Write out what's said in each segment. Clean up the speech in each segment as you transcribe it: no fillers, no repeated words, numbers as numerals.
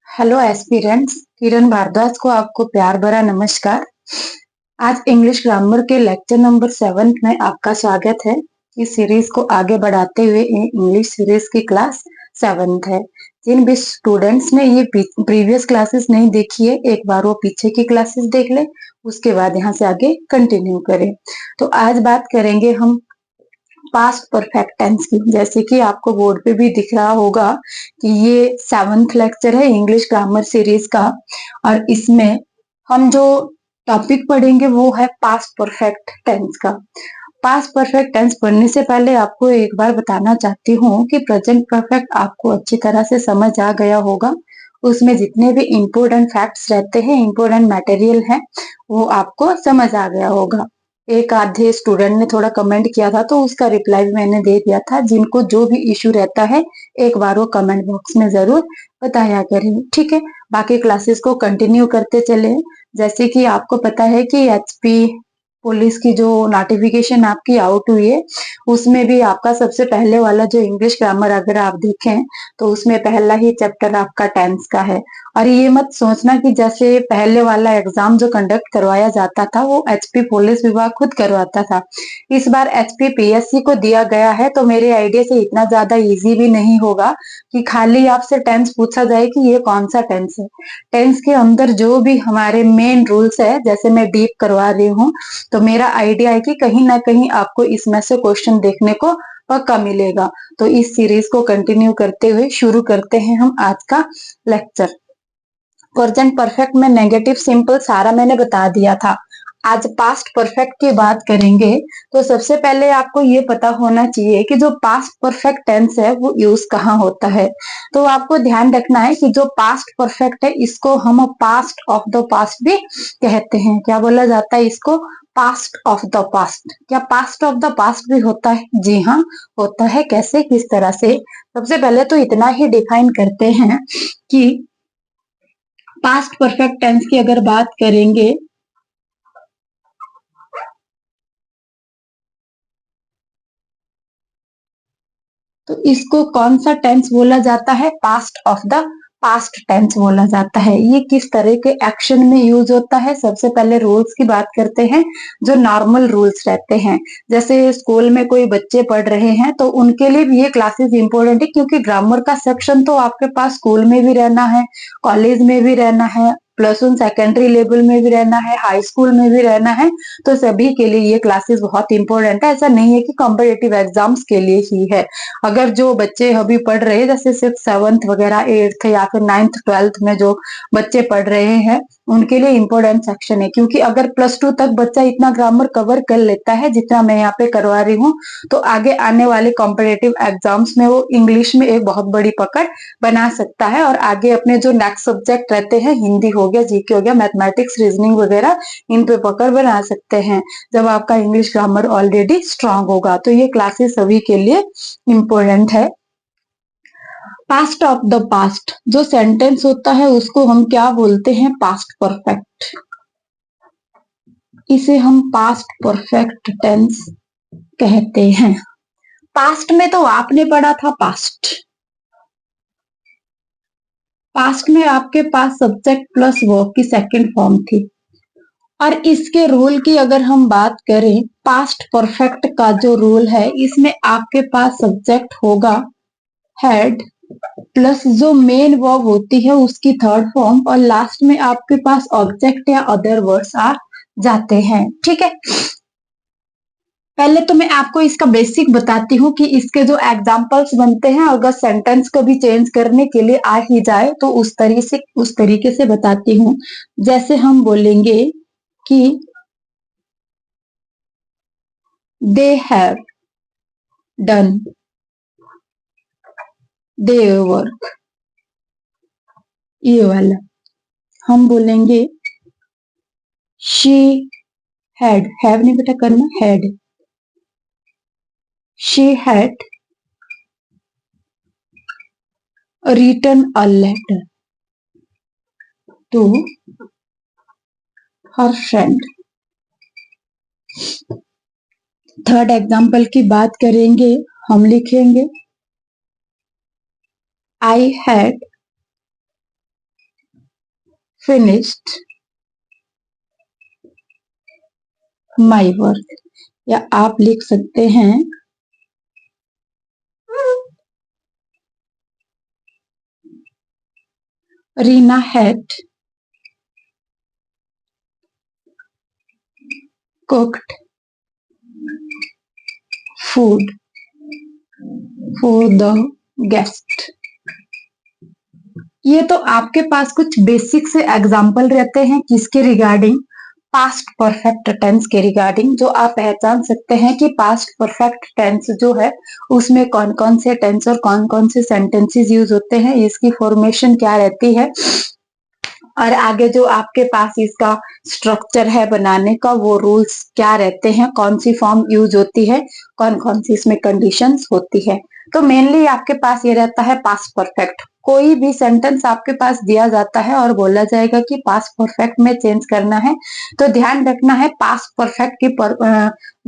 Hello aspirants, किरण भारद्वाज को आपको प्यार भरा नमस्कार। आज इंग्लिश ग्रामर के लेक्चर नंबर 7 में आपका स्वागत है। इस सीरीज को आगे बढ़ाते हुए इंग्लिश सीरीज की क्लास 7th है। जिन भी स्टूडेंट्स ने ये प्रीवियस क्लासेस नहीं देखी है, एक बार वो पीछे की क्लासेस देख ले, उसके बाद यहाँ से आगे कंटिन्यू करें। तो आज बात करेंगे हम पास्ट परफेक्ट टेंस की। जैसे कि आपको बोर्ड पे भी दिख रहा होगा कि ये 7th लेक्चर है इंग्लिश ग्रामर सीरीज का, और इसमें हम जो टॉपिक पढ़ेंगे वो है पास्ट परफेक्ट टेंस का। पास्ट परफेक्ट टेंस पढ़ने से पहले आपको एक बार बताना चाहती हूँ कि प्रेजेंट परफेक्ट आपको अच्छी तरह से समझ आ गया होगा। उसमें जितने भी इम्पोर्टेंट फैक्ट्स रहते हैं, इम्पोर्टेंट मटेरियल है, वो आपको समझ आ गया होगा। एक आधे स्टूडेंट ने थोड़ा कमेंट किया था तो उसका रिप्लाई भी मैंने दे दिया था। जिनको जो भी इश्यू रहता है एक बार वो कमेंट बॉक्स में जरूर बताया करें, ठीक है। बाकी क्लासेस को कंटिन्यू करते चले। जैसे कि आपको पता है कि एचपी पुलिस की जो नोटिफिकेशन आपकी आउट हुई है, उसमें भी आपका सबसे पहले वाला जो इंग्लिश ग्रामर अगर आप देखें तो उसमें पहला ही चैप्टर आपका टेंस का है। और ये मत सोचना कि जैसे पहले वाला एग्जाम जो कंडक्ट करवाया जाता था वो एचपी पुलिस विभाग खुद करवाता था। इस बार एचपी पीएससी को दिया गया है, तो मेरे आइडिया से इतना ज्यादा इजी भी नहीं होगा कि खाली आपसे टेंस पूछा जाए कि ये कौन सा टेंस है। टेंस के अंदर जो भी हमारे मेन रूल्स है, जैसे मैं डीप करवा रही हूँ, तो मेरा आइडिया है कि कहीं ना कहीं आपको इसमें से क्वेश्चन देखने को पक्का मिलेगा। तो इस सीरीज को कंटिन्यू करते हुए शुरू करते हैं हम आज का लेक्चर। प्रेजेंट परफेक्ट में नेगेटिव सिंपल सारा मैंने बता दिया था। आज पास्ट परफेक्ट की बात करेंगे। तो सबसे पहले आपको ये पता होना चाहिए कि जो पास्ट परफेक्ट टेंस है वो यूज कहाँ होता है। तो आपको ध्यान रखना है कि जो पास्ट परफेक्ट है इसको हम पास्ट ऑफ द पास्ट भी कहते हैं। क्या बोला जाता है इसको? Past of the past. क्या पास्ट ऑफ द पास्ट भी होता है? जी हाँ, होता है। कैसे, किस तरह से? सबसे पहले तो इतना ही डिफाइन करते हैं कि पास्ट परफेक्ट टेंस की अगर बात करेंगे तो इसको कौन सा टेंस बोला जाता है? Past of the past tense बोला जाता है। ये किस तरह के एक्शन में यूज होता है? सबसे पहले रूल्स की बात करते हैं। जो नॉर्मल रूल्स रहते हैं, जैसे स्कूल में कोई बच्चे पढ़ रहे हैं तो उनके लिए भी ये क्लासेस इंपॉर्टेंट है, क्योंकि ग्रामर का सेक्शन तो आपके पास स्कूल में भी रहना है, कॉलेज में भी रहना है, +1 सेकेंडरी लेवल में भी रहना है, हाई स्कूल में भी रहना है। तो सभी के लिए ये क्लासेस बहुत इंपॉर्टेंट है। ऐसा नहीं है कि कॉम्पिटेटिव एग्जाम्स के लिए ही है। अगर जो बच्चे अभी पढ़ रहे हैं, जैसे 6th 7th वगैरह 8th या फिर 9th 12th में जो बच्चे पढ़ रहे हैं, उनके लिए इंपॉर्टेंट सेक्शन है। क्योंकि अगर +2 तक बच्चा इतना ग्रामर कवर कर लेता है जितना मैं यहाँ पे करवा रही हूँ, तो आगे आने वाले कॉम्पिटेटिव एग्जाम्स में वो इंग्लिश में एक बहुत बड़ी पकड़ बना सकता है। और आगे अपने जो नेक्स्ट सब्जेक्ट रहते हैं, हिंदी हो गया, जीके हो गया, मैथमेटिक्स, रीजनिंग वगैरह, इन पे पकड़ बना सकते हैं जब आपका इंग्लिश ग्रामर ऑलरेडी स्ट्रांग होगा। तो ये क्लासेस सभी के लिए इंपॉर्टेंट है। पास्ट ऑफ द पास्ट जो सेंटेंस होता है उसको हम क्या बोलते हैं? Past perfect. इसे हम पास्ट परफेक्ट टेंस कहते हैं। पास्ट में तो आपने पढ़ा था पास्ट। पास्ट में आपके पास सब्जेक्ट प्लस वर्ब की सेकंड फॉर्म थी। और इसके रूल की अगर हम बात करें, पास्ट परफेक्ट का जो रूल है, इसमें आपके पास सब्जेक्ट होगा हैड, प्लस जो मेन वर्ब होती है उसकी थर्ड फॉर्म, और लास्ट में आपके पास ऑब्जेक्ट या अदर वर्ड्स आ जाते हैं, ठीक है। पहले तो मैं आपको इसका बेसिक बताती हूँ कि इसके जो एग्जाम्पल्स बनते हैं, अगर सेंटेंस को भी चेंज करने के लिए आ ही जाए तो उस तरीके से बताती हूँ। जैसे हम बोलेंगे कि they have done their work, ये वाला। हम बोलेंगे शी हैव नहीं बेटा करना, had, she had written a letter to her friend। Third example की बात करेंगे, हम लिखेंगे I had finished my work, या आप लिख सकते हैं Reena had cooked food for the guest। ये तो आपके पास कुछ बेसिक से एग्जाम्पल रहते हैं किसके रिगार्डिंग, पास्ट परफेक्ट टेंस के रिगार्डिंग, जो आप पहचान सकते हैं कि पास्ट परफेक्ट टेंस जो है उसमें कौन कौन से टेंस और कौन कौन से सेंटेंसेस यूज होते हैं, इसकी फॉर्मेशन क्या रहती है, और आगे जो आपके पास इसका स्ट्रक्चर है बनाने का वो रूल्स क्या रहते हैं, कौन सी फॉर्म यूज होती है, कौन कौन सी इसमें कंडीशंस होती है। तो मेनली आपके पास ये रहता है पास्ट परफेक्ट। कोई भी सेंटेंस आपके पास दिया जाता है और बोला जाएगा कि पास्ट परफेक्ट में चेंज करना है, तो ध्यान रखना है पास्ट परफेक्ट की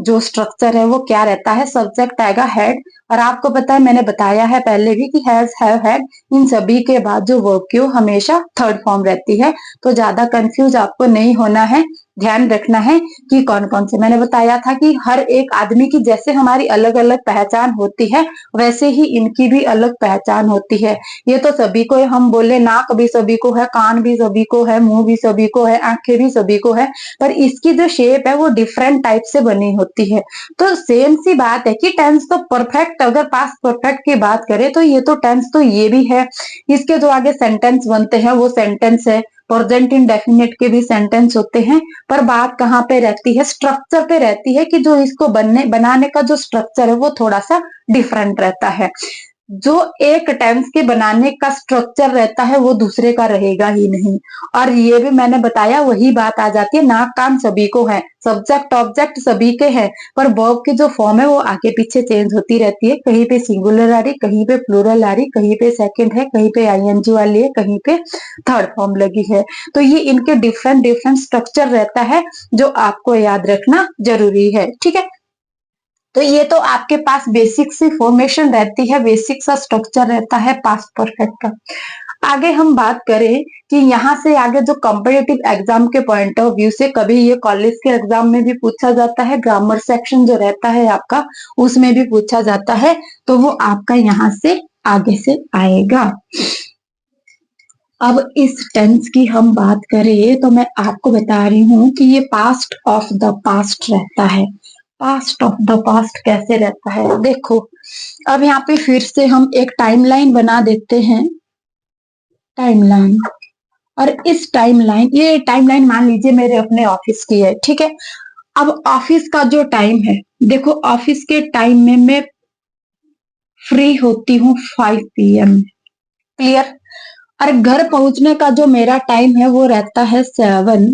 जो स्ट्रक्चर है वो क्या रहता है। सब्जेक्ट आएगा हेड, और आपको पता है मैंने बताया है पहले भी कि हैज, हैव, हैड, इन सभी के बाद जो वर्ब की हमेशा थर्ड फॉर्म रहती है। तो ज्यादा कंफ्यूज आपको नहीं होना है, ध्यान रखना है कि कौन कौन से, मैंने बताया था कि हर एक आदमी की जैसे हमारी अलग अलग पहचान होती है वैसे ही इनकी भी अलग पहचान होती है। ये तो सभी को है, हम बोले नाक भी सभी को है, कान भी सभी को है, मुंह भी सभी को है, आंखें भी सभी को है, पर इसकी जो शेप है वो डिफरेंट टाइप से बनी होती है। तो सेम सी बात है कि टेंस तो परफेक्ट, अगर पास्ट परफेक्ट की बात करें तो ये तो टेंस तो ये भी है, इसके जो आगे सेंटेंस बनते हैं वो सेंटेंस है, प्रेजेंट इंडेफिनिट के भी सेंटेंस होते हैं। पर बात कहाँ पे रहती है, स्ट्रक्चर पे रहती है कि जो इसको बनाने का जो स्ट्रक्चर है वो थोड़ा सा डिफरेंट रहता है। जो एक टेंस के बनाने का स्ट्रक्चर रहता है वो दूसरे का रहेगा ही नहीं। और ये भी मैंने बताया, वही बात आ जाती है, नाक कान सभी को है, सब्जेक्ट ऑब्जेक्ट सभी के हैं, पर वर्ब की जो फॉर्म है वो आगे पीछे चेंज होती रहती है। कहीं पे सिंगुलर आ रही, कहीं पे प्लूरल आ रही, कहीं पे सेकंड है, कहीं पे आईएनजी वाली है, कहीं पे थर्ड फॉर्म लगी है। तो ये इनके डिफरेंट डिफरेंट स्ट्रक्चर रहता है जो आपको याद रखना जरूरी है, ठीक है। तो ये तो आपके पास बेसिक सी फॉर्मेशन रहती है, बेसिक सा स्ट्रक्चर रहता है पास्ट परफेक्ट का। आगे हम बात करें कि यहाँ से आगे जो कॉम्पिटिटिव एग्जाम के पॉइंट ऑफ व्यू से कभी ये कॉलेज के एग्जाम में भी पूछा जाता है, ग्रामर सेक्शन जो रहता है आपका उसमें भी पूछा जाता है, तो वो आपका यहाँ से आगे से आएगा। अब इस टेंस की हम बात करें तो मैं आपको बता रही हूँ कि ये पास्ट ऑफ द पास्ट रहता है। पास्ट ऑफ द पास्ट कैसे रहता है देखो, अब यहाँ पे फिर से हम एक टाइमलाइन बना देते हैं, टाइमलाइन। और इस टाइमलाइन, ये टाइमलाइन मान लीजिए मेरे अपने ऑफिस की है, ठीक है। अब ऑफिस का जो टाइम है, देखो ऑफिस के टाइम में मैं फ्री होती हूँ 5 PM, क्लियर। और घर पहुंचने का जो मेरा टाइम है वो रहता है 7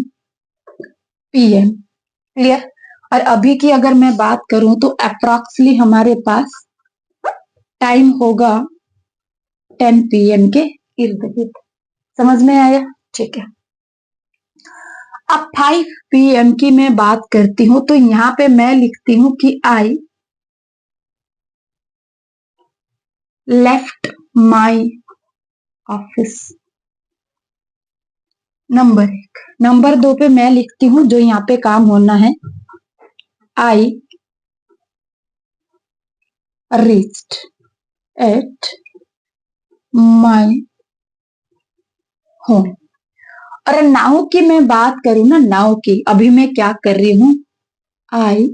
PM, क्लियर। और अभी की अगर मैं बात करूं तो अप्रोक्सली हमारे पास टाइम होगा 10 PM के इर्द गिर्द, समझ में आया, ठीक है। अब 5 PM की मैं बात करती हूं तो यहां पे मैं लिखती हूं कि I left my office, number 1। Number 2 पे मैं लिखती हूँ जो यहाँ पे काम होना है, आई reached at my home। और नाउ की मैं बात करूं ना, नाउ की, अभी मैं क्या कर रही हूं, आई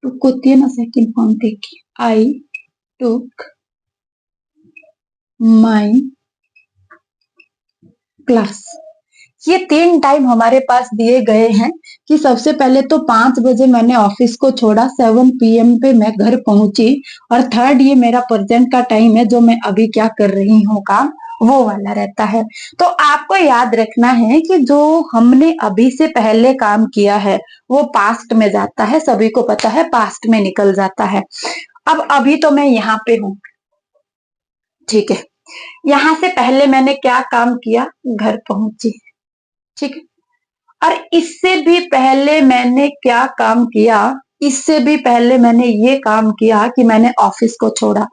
टुक होती है ना सेकंड फॉर्म, देखिए आई टुक माई क्लास। ये 3 टाइम हमारे पास दिए गए हैं कि सबसे पहले तो 5 बजे मैंने ऑफिस को छोड़ा, 7 PM पे मैं घर पहुंची, और थर्ड ये मेरा प्रेजेंट का टाइम है जो मैं अभी क्या कर रही हूँ काम, वो वाला रहता है। तो आपको याद रखना है कि जो हमने अभी से पहले काम किया है वो पास्ट में जाता है, सभी को पता है पास्ट में निकल जाता है। अब अभी तो मैं यहाँ पे हूँ, ठीक है, यहाँ से पहले मैंने क्या काम किया, घर पहुंची, ठीक है। और इससे भी पहले मैंने क्या काम किया, इससे भी पहले मैंने ये काम किया कि मैंने ऑफिस को छोड़ा।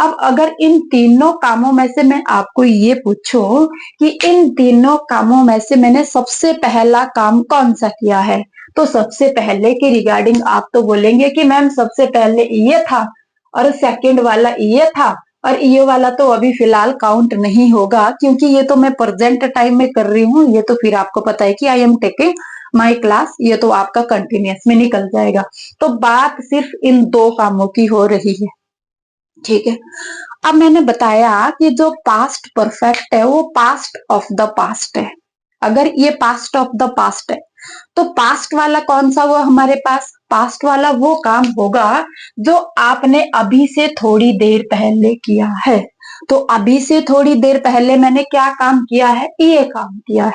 अब अगर इन तीनों कामों में से मैं आपको ये पूछूं कि इन तीनों कामों में से मैंने सबसे पहला काम कौन सा किया है, तो सबसे पहले के रिगार्डिंग आप तो बोलेंगे कि मैम सबसे पहले ये था और सेकंड वाला ये था और ये वाला तो अभी फिलहाल काउंट नहीं होगा क्योंकि ये तो मैं प्रेजेंट टाइम में कर रही हूँ। ये तो फिर आपको पता है कि I am taking my class, ये तो आपका कंटिन्यूअस में निकल जाएगा। तो बात सिर्फ इन दो कामों की हो रही है, ठीक है। अब मैंने बताया कि जो पास्ट परफेक्ट है वो पास्ट ऑफ द पास्ट है। अगर ये पास्ट ऑफ द पास्ट है तो पास्ट वाला कौन सा हुआ हमारे पास, पास्ट वाला वो काम होगा जो आपने अभी से थोड़ी देर पहले किया है। तो अभी से थोड़ी देर पहले मैंने क्या काम किया है, ये काम किया है,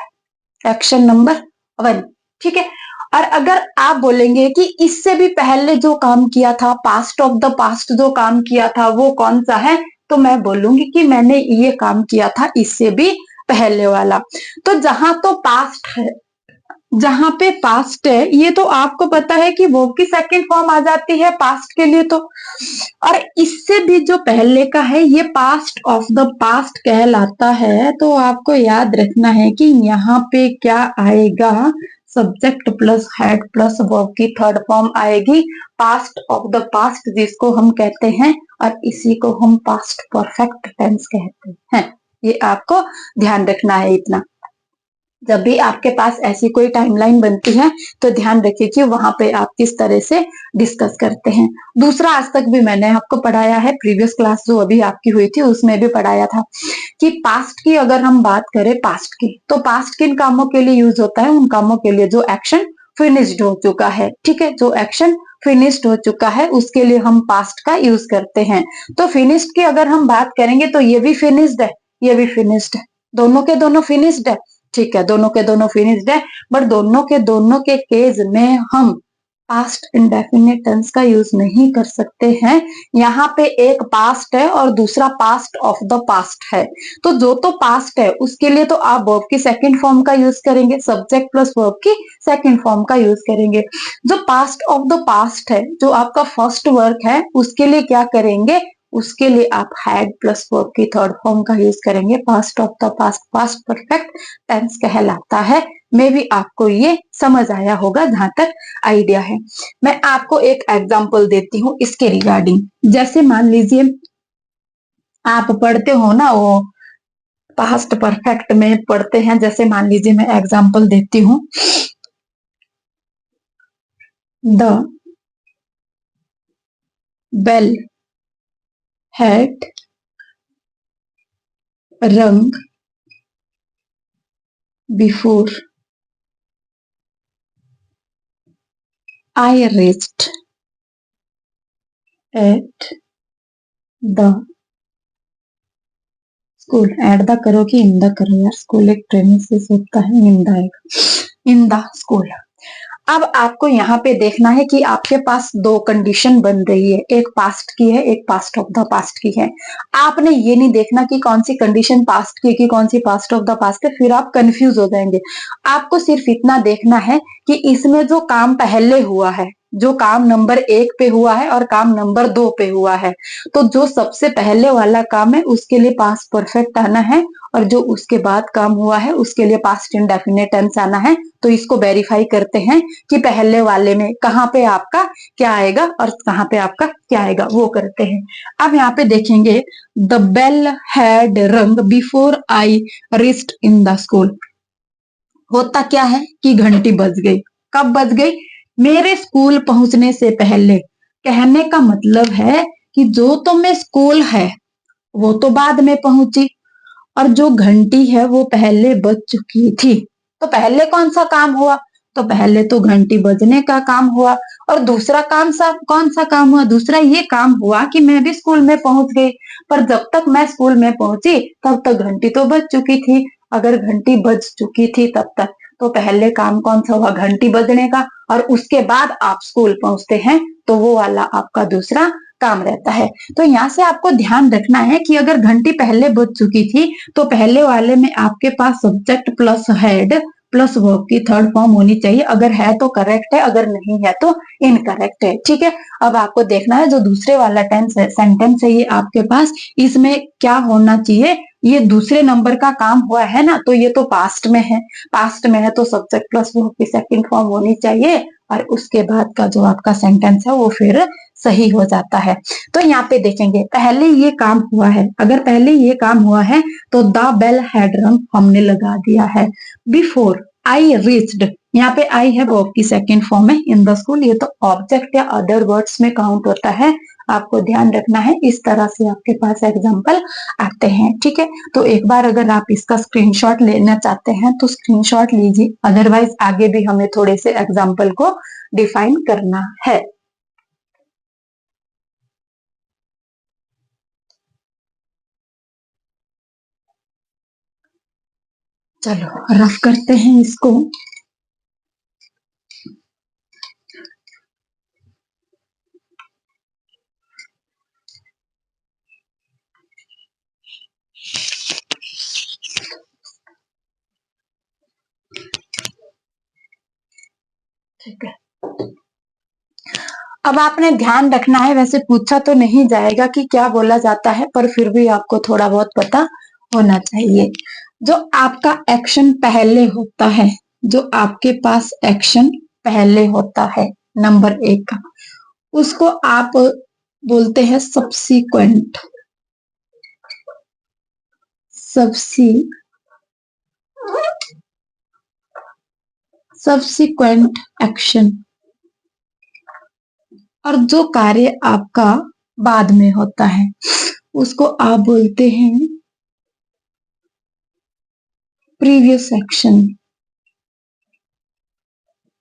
एक्शन नंबर 1, ठीक है। और अगर आप बोलेंगे कि इससे भी पहले जो काम किया था, पास्ट ऑफ द पास्ट जो काम किया था वो कौन सा है, तो मैं बोलूंगी कि मैंने ये काम किया था इससे भी पहले वाला। तो जहां तो पास्ट है, जहां पे पास्ट है, ये तो आपको पता है कि वर्ब की सेकंड फॉर्म आ जाती है पास्ट के लिए तो, और इससे भी जो पहले का है ये पास्ट ऑफ द पास्ट कहलाता है। तो आपको याद रखना है कि यहाँ पे क्या आएगा, subject plus had plus verb की थर्ड फॉर्म आएगी पास्ट ऑफ द पास्ट, जिसको हम कहते हैं, और इसी को हम पास्ट परफेक्ट टेंस कहते हैं। ये आपको ध्यान रखना है इतना। जब भी आपके पास ऐसी कोई टाइमलाइन बनती है तो ध्यान रखिए कि वहां पे आप किस तरह से डिस्कस करते हैं। दूसरा, आज तक भी मैंने आपको पढ़ाया है, प्रीवियस क्लास जो अभी आपकी हुई थी उसमें भी पढ़ाया था कि पास्ट की अगर हम बात करें, पास्ट की, तो पास्ट किन कामों के लिए यूज होता है, उन कामों के लिए जो एक्शन फिनिश्ड हो चुका है, ठीक है, जो एक्शन फिनिश्ड हो चुका है उसके लिए हम पास्ट का यूज करते हैं। तो फिनिश्ड की अगर हम बात करेंगे तो ये भी फिनिश्ड है, ये भी फिनिश्ड है, दोनों के दोनों फिनिश्ड है, ठीक है, दोनों के दोनों फिनिश्ड है। बट दोनों के केस में हम पास्ट इंडेफिनिट टेंस का यूज नहीं कर सकते हैं। यहाँ पे एक पास्ट है और दूसरा पास्ट ऑफ द पास्ट है। तो जो तो पास्ट है उसके लिए तो आप वर्ब की सेकंड फॉर्म का यूज करेंगे, सब्जेक्ट प्लस वर्ब की सेकंड फॉर्म का यूज करेंगे। जो पास्ट ऑफ द पास्ट है, जो आपका फर्स्ट वर्क है, उसके लिए क्या करेंगे, उसके लिए आप हैड प्लस वर्ब की थर्ड फॉर्म का यूज करेंगे। Past of the past past perfect tense कहलाता है। मे भी आपको ये समझ आया होगा जहां तक आइडिया है। मैं आपको एक एग्जांपल देती हूँ इसके रिगार्डिंग। जैसे मान लीजिए आप पढ़ते हो ना, वो पास्ट परफेक्ट में पढ़ते हैं, जैसे मान लीजिए मैं एग्जांपल देती हूँ, the bell had rung before I reached at the school. At the करो कि इन द करो यार, स्कूल एक प्रेमिसेस होता है, in the in the school. अब आपको यहाँ पे देखना है कि आपके पास दो कंडीशन बन रही है, एक पास्ट की है, एक पास्ट ऑफ द पास्ट की है। आपने ये नहीं देखना कि कौन सी कंडीशन पास्ट की कि कौन सी पास्ट ऑफ द पास्ट है, फिर आप कंफ्यूज हो जाएंगे। आपको सिर्फ इतना देखना है कि इसमें जो काम पहले हुआ है, जो काम नंबर 1 पे हुआ है और काम नंबर 2 पे हुआ है, तो जो सबसे पहले वाला काम है उसके लिए पास्ट परफेक्ट आना है, और जो उसके बाद काम हुआ है उसके लिए पास्ट इंडेफिनिट टेंस आना है। तो इसको वेरीफाई करते हैं कि पहले वाले में कहाँ पे आपका क्या आएगा और कहाँ पे आपका क्या आएगा, वो करते हैं। अब यहाँ पे देखेंगे, द बेल हैड रंग before I wrist in the school. होता क्या है कि घंटी बज गई। कब बज गई, मेरे स्कूल पहुंचने से पहले। कहने का मतलब है कि जो तो मैं स्कूल है वो तो बाद में पहुंची, और जो घंटी है वो पहले बज चुकी थी। तो पहले कौन सा काम हुआ, तो पहले तो घंटी बजने का काम हुआ, और दूसरा काम सा कौन सा काम हुआ, दूसरा ये काम हुआ कि मैं भी स्कूल में पहुंच गई। पर जब तक मैं स्कूल में पहुंची तब तक घंटी तो बज चुकी थी। अगर घंटी बज चुकी थी तब तक, तो पहले काम कौन सा हुआ, घंटी बजने का, और उसके बाद आप स्कूल पहुंचते हैं तो वो वाला आपका दूसरा काम रहता है। तो यहाँ से आपको ध्यान रखना है कि अगर घंटी पहले बज चुकी थी तो पहले वाले में आपके पास subject plus had plus verb की थर्ड फॉर्म होनी चाहिए। अगर है तो करेक्ट है, अगर नहीं है तो इनकरेक्ट है। ठीक है, अब आपको देखना है जो दूसरे वाला टेंस है, सेंटेंस है ये आपके पास, इसमें क्या होना चाहिए। ये दूसरे नंबर का काम हुआ है ना, तो ये तो पास्ट में है। पास्ट में है तो सब्जेक्ट प्लस वर्ब की सेकंड फॉर्म होनी चाहिए, और उसके बाद का जो आपका सेंटेंस है वो फिर सही हो जाता है। तो यहाँ पे देखेंगे पहले ये काम हुआ है, अगर पहले ये काम हुआ है तो द बेल हैड रंग हमने लगा दिया है। बिफोर आई रीच्ड, यहाँ पे आई है वर्ब की सेकंड फॉर्म है। इन द स्कूल, ये तो ऑब्जेक्ट या अदर वर्ड्स में काउंट होता है, आपको ध्यान रखना है। इस तरह से आपके पास एग्जाम्पल आते हैं। ठीक है, तो एक बार अगर आप इसका स्क्रीनशॉट लेना चाहते हैं तो स्क्रीनशॉट लीजिए, अदरवाइज आगे भी हमें थोड़े से एग्जाम्पल को डिफाइन करना है। चलो रफ करते हैं इसको। ठीक है, अब आपने ध्यान रखना है, वैसे पूछा तो नहीं जाएगा कि क्या बोला जाता है, पर फिर भी आपको थोड़ा बहुत पता होना चाहिए। जो आपका एक्शन पहले होता है, जो आपके पास एक्शन पहले होता है नंबर एक का, उसको आप बोलते हैं सबसीक्वेंट। Subsequent action. और जो कार्य आपका बाद में होता है उसको आप बोलते हैं previous action.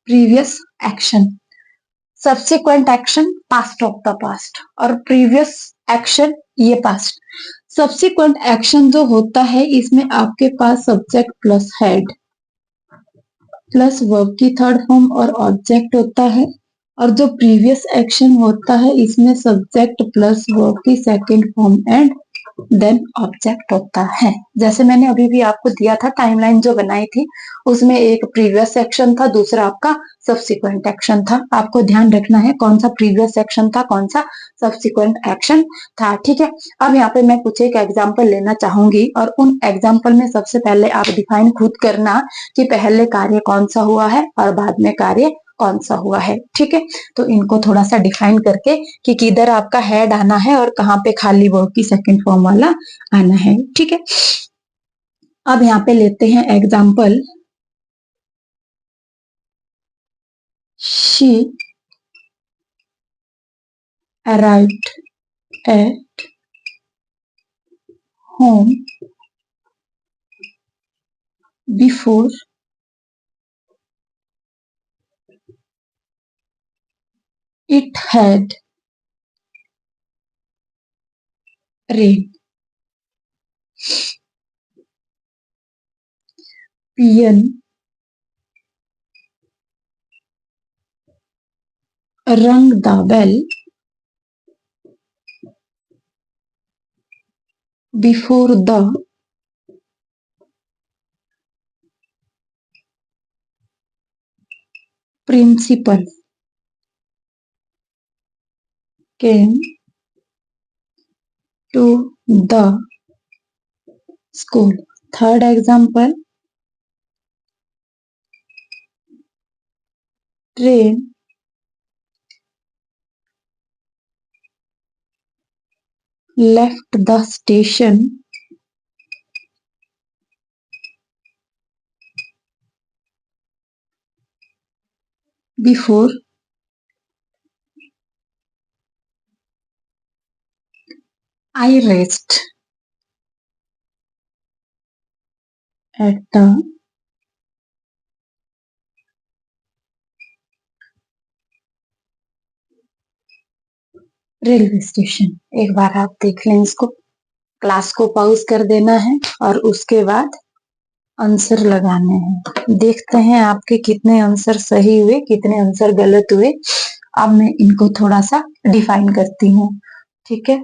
Previous action. Subsequent action past of the past, और प्रीवियस एक्शन ये पास्ट। सब्सिक्वेंट एक्शन जो होता है इसमें आपके पास subject plus had plus verb की थर्ड फॉर्म और ऑब्जेक्ट होता है, और जो प्रीवियस एक्शन होता है इसमें सब्जेक्ट प्लस वर्ब की second form and then object होता है। जैसे मैंने अभी भी आपको दिया था टाइमलाइन जो बनाई थी, उसमें एक प्रीवियस एक्शन था, दूसरा आपका सब्सिक्वेंट एक्शन था। आपको ध्यान रखना है कौन सा प्रीवियस एक्शन था, कौन सा सब्सिक्वेंट एक्शन था। ठीक है, अब यहाँ पे मैं कुछ एक एग्जाम्पल लेना चाहूंगी, और उन एग्जाम्पल में सबसे पहले आप डिफाइन खुद करना कि पहले कार्य कौन सा हुआ है और बाद में कार्य कौन सा हुआ है। ठीक है, तो इनको थोड़ा सा डिफाइन करके कि किधर आपका हेड आना है और कहाँ पे खाली वर्ब की सेकंड फॉर्म वाला आना है। ठीक है, अब यहाँ पे लेते हैं example. She arrived at home before it had rain. Peon rang the bell before the principal came to the school. Third example, train left the station before I reached at the railway station. एक बार आप देख लें इसको, class को pause कर देना है और उसके बाद आंसर लगाने हैं। देखते हैं आपके कितने आंसर सही हुए, कितने आंसर गलत हुए। अब मैं इनको थोड़ा सा डिफाइन करती हूँ। ठीक है,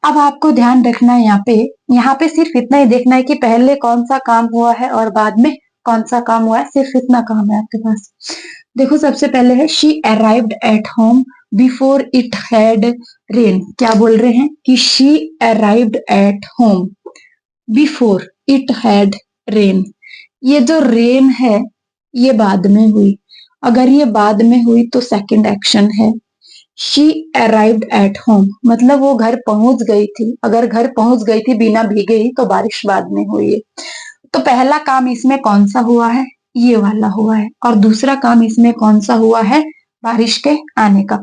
अब आपको ध्यान रखना है यहाँ पे सिर्फ इतना ही देखना है कि पहले कौन सा काम हुआ है और बाद में कौन सा काम हुआ है, सिर्फ इतना काम है आपके पास। देखो सबसे पहले है she arrived at home before it had rain. क्या बोल रहे हैं कि she arrived at home before it had rain. ये जो रेन है ये बाद में हुई, अगर ये बाद में हुई तो सेकंड एक्शन है। शी अराइव्ड एट होम मतलब वो घर पहुंच गई थी, अगर घर पहुंच गई थी बिना भीगे ही तो बारिश बाद में हुई है। तो पहला काम इसमें कौन सा हुआ है, ये वाला हुआ है, और दूसरा काम इसमें कौन सा हुआ है, बारिश के आने का।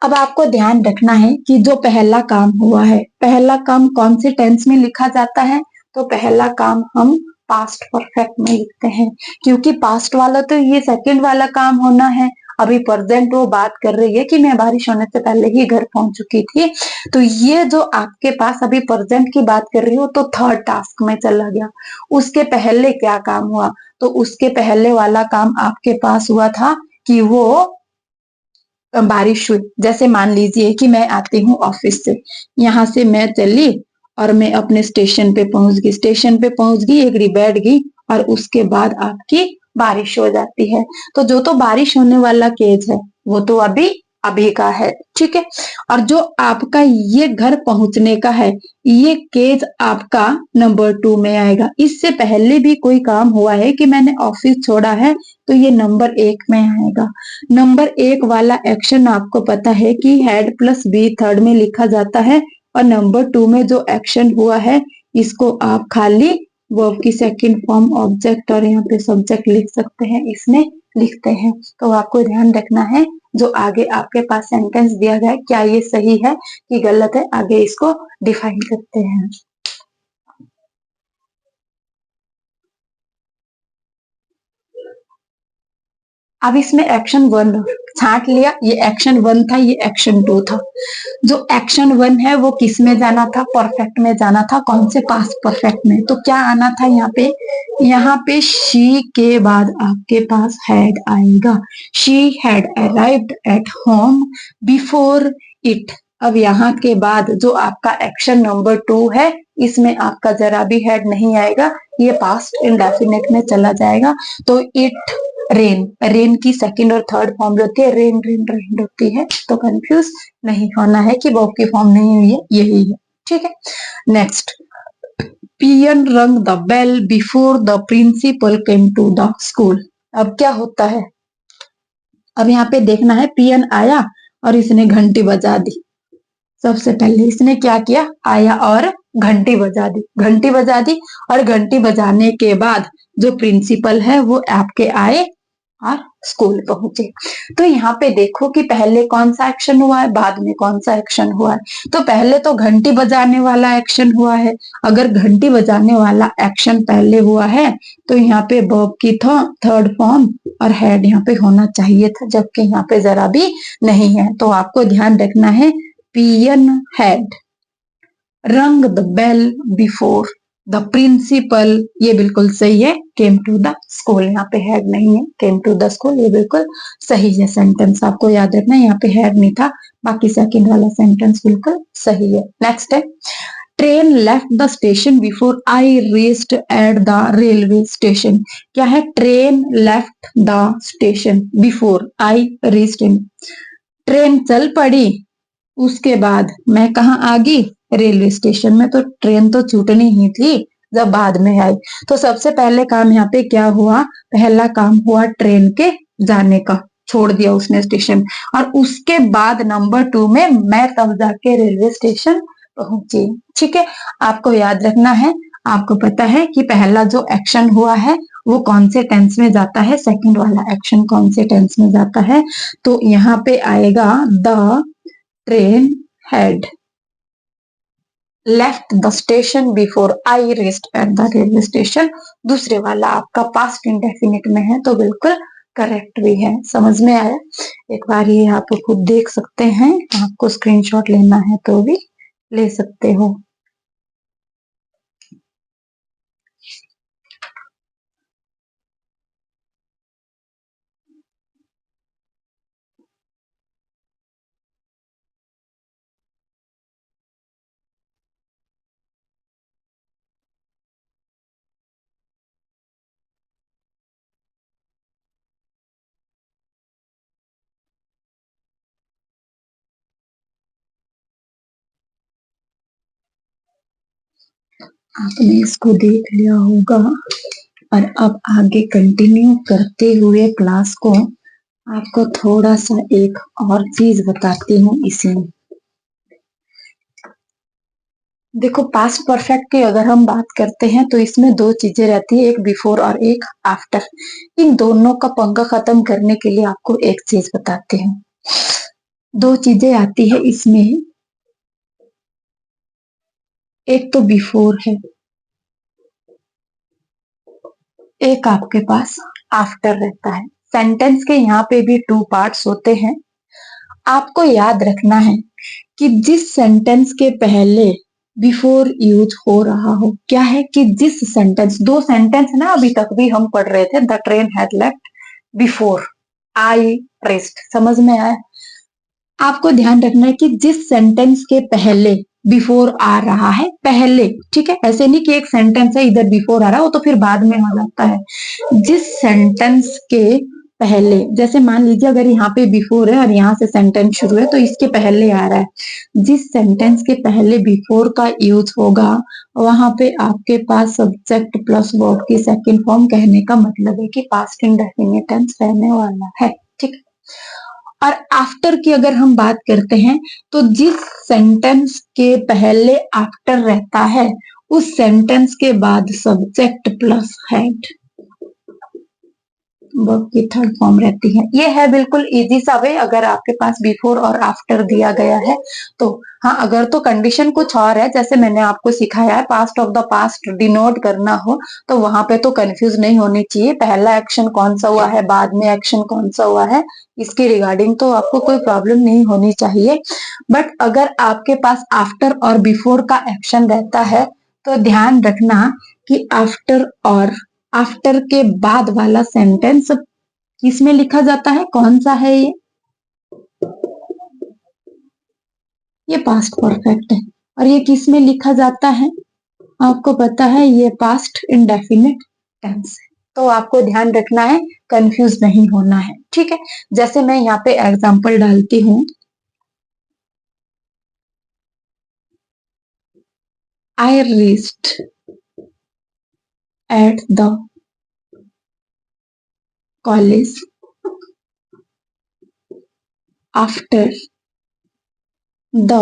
अब आपको ध्यान रखना है कि जो पहला काम हुआ है, पहला काम कौन से टेंस में लिखा जाता है, तो पहला काम हम पास्ट परफेक्ट में लिखते हैं, क्योंकि पास्ट वाला तो ये सेकंड वाला काम होना है। अभी प्रेजेंट वो बात कर रही है कि मैं बारिश होने से पहले ही घर पहुंच चुकी थी, तो ये जो आपके पास अभी प्रेजेंट की बात कर रही हो तो थर्ड टास्क में चला गया। उसके पहले क्या काम हुआ, तो उसके पहले वाला काम आपके पास हुआ था कि वो बारिश हुई। जैसे मान लीजिए कि मैं आती हूँ ऑफिस से, यहाँ से मैं चली और मैं अपने स्टेशन पे पहुंच गई, स्टेशन पे पहुंच गई, एक बैठ गई और उसके बाद आपकी बारिश हो जाती है। तो जो तो बारिश होने वाला केस है वो तो अभी अभी का है, ठीक है। और जो आपका ये घर पहुंचने का है, ये केस आपका नंबर 2 में आएगा। इससे पहले भी कोई काम हुआ है कि मैंने ऑफिस छोड़ा है, तो ये नंबर 1 में आएगा। नंबर 1 वाला एक्शन आपको पता है कि हेड प्लस बी थर्ड में लिखा जाता है, और नंबर 2 में जो एक्शन हुआ है इसको आप खाली वर्ब की सेकंड फॉर्म ऑब्जेक्ट और यहाँ पे सब्जेक्ट लिख सकते हैं, इसमें लिखते हैं। तो आपको ध्यान रखना है जो आगे आपके पास सेंटेंस दिया गया है क्या ये सही है कि गलत है, आगे इसको डिफाइन करते हैं। अब इसमें एक्शन 1 छांट लिया, ये एक्शन 1 था, ये एक्शन 2 था। जो एक्शन 1 है वो किस में जाना था, परफेक्ट में जाना था, कौन से पास्ट परफेक्ट में। तो क्या आना था यहाँ पे शी के बाद आपके पास हैड आएगा। She had arrived at home before it. अब यहाँ के बाद जो आपका एक्शन नंबर 2 है इसमें आपका जरा भी हेड नहीं आएगा, ये पास्ट इंडेफिनिट में चला जाएगा। तो इट रेन, रेन की सेकंड और थर्ड फॉर्म जो होती है रेन रेन रेन होती है, तो कंफ्यूज नहीं होना है कि वर्ब की फॉर्म नहीं हुई है, यही है, ठीक है। Next, peon rang the bell before the principal came to the school. अब क्या होता है, अब यहाँ पे देखना है पियन आया और इसने घंटी बजा दी। सबसे पहले इसने क्या किया, आया और घंटी बजा दी, घंटी बजा दी, और घंटी बजाने के बाद जो प्रिंसिपल है वो आपके आए और स्कूल पहुंचे। तो यहाँ पे देखो कि पहले कौन सा एक्शन हुआ है, बाद में कौन सा एक्शन हुआ है। तो पहले तो घंटी बजाने वाला एक्शन हुआ है। अगर घंटी बजाने वाला एक्शन पहले हुआ है तो यहाँ पे वर्ब की थर्ड फॉर्म और हेड यहाँ पे होना चाहिए था, जबकि यहाँ पे जरा भी नहीं है। तो आपको ध्यान रखना है, peon had rang the bell before the principal, ये बिल्कुल सही है। केम टू द स्कूल, यहाँ पे हेड नहीं है, केम टू द स्कूल ये बिल्कुल सही है सेंटेंस, आपको याद रखना है यहाँ पे हेड नहीं था, बाकी सेकंड वाला सेंटेंस बिल्कुल सही है। नेक्स्ट है, train left the station before I reached at the railway station. क्या है, train left the station before I reached in. Train चल पड़ी, उसके बाद मैं कहा आ गई, रेलवे स्टेशन में। तो ट्रेन तो छूटनी ही थी जब बाद में आई। तो सबसे पहले काम यहाँ पे क्या हुआ, पहला काम हुआ ट्रेन के जाने का, छोड़ दिया उसने स्टेशन, और उसके बाद नंबर 2 में मैं तब जाके रेलवे स्टेशन पहुंची, ठीक है। आपको याद रखना है, आपको पता है कि पहला जो एक्शन हुआ है वो कौन से टेंस में जाता है, सेकंड वाला एक्शन कौन से टेंस में जाता है। तो यहाँ पे आएगा the train had left the station before I reached at the railway station। दूसरे वाला आपका पास्ट इंडेफिनिट में है तो बिल्कुल करेक्ट भी है। समझ में आया, एक बार ये आप खुद देख सकते हैं, आपको स्क्रीनशॉट लेना है तो भी ले सकते हो। आपने इसको देख लिया होगा और अब आगे कंटिन्यू करते हुए क्लास को आपको थोड़ा सा एक और चीज बताती हूँ इसमें। देखो, पास्ट परफेक्ट की अगर हम बात करते हैं तो इसमें दो चीजें रहती है, एक बिफोर और एक आफ्टर। इन दोनों का पंगा खत्म करने के लिए आपको एक चीज बताती हूँ। दो चीजें आती है इसमें, एक तो बिफोर है, एक आपके पास आफ्टर रहता है। सेंटेंस के यहाँ पे भी टू पार्ट्स होते हैं। आपको याद रखना है कि जिस सेंटेंस के पहले बिफोर यूज हो रहा हो, क्या है कि जिस सेंटेंस, दो सेंटेंस ना अभी तक भी हम पढ़ रहे थे, the train had left before I rest, समझ में आया? आपको ध्यान रखना है कि जिस सेंटेंस के पहले बिफोर आ रहा है, पहले, ठीक है, ऐसे नहीं कि एक सेंटेंस है इधर बिफोर आ रहा है वो तो फिर बाद में आ जाता है। जिस सेंटेंस के पहले, जैसे मान लीजिए अगर यहाँ पे बिफोर है और यहाँ से सेंटेंस शुरू है तो इसके पहले आ रहा है, जिस सेंटेंस के पहले बिफोर का यूज होगा वहां पे आपके पास सब्जेक्ट प्लस वर्ब की सेकंड फॉर्म, कहने का मतलब है कि पास्ट इंडेफिनिट टेंस रहने वाला है, ठीक है। और आफ्टर की अगर हम बात करते हैं तो जिस सेंटेंस के पहले आफ्टर रहता है उस सेंटेंस के बाद सब्जेक्ट प्लस हेड वर्ब की थर्ड फॉर्म रहती है। ये है बिल्कुल इजी सा वे अगर आपके पास बिफोर और आफ्टर दिया गया है तो। हाँ, अगर तो कंडीशन कुछ और है, जैसे मैंने आपको सिखाया है past of the past denote करना हो तो वहां पे तो कंफ्यूज नहीं होनी चाहिए, पहला एक्शन कौन सा हुआ है, बाद में एक्शन कौन सा हुआ है, इसकी रिगार्डिंग तो आपको कोई प्रॉब्लम नहीं होनी चाहिए। बट अगर आपके पास आफ्टर और बिफोर का एक्शन रहता है तो ध्यान रखना कि आफ्टर और आफ्टर के बाद वाला सेंटेंस किसमें लिखा जाता है, कौन सा है ये पास्ट परफेक्ट है। और ये किस में लिखा जाता है, आपको पता है, ये पास्ट इंडेफिनिट टेंस है। तो आपको ध्यान रखना है, कंफ्यूज नहीं होना है, ठीक है। जैसे मैं यहाँ पे एग्जांपल डालती हूँ, I reached at the college after the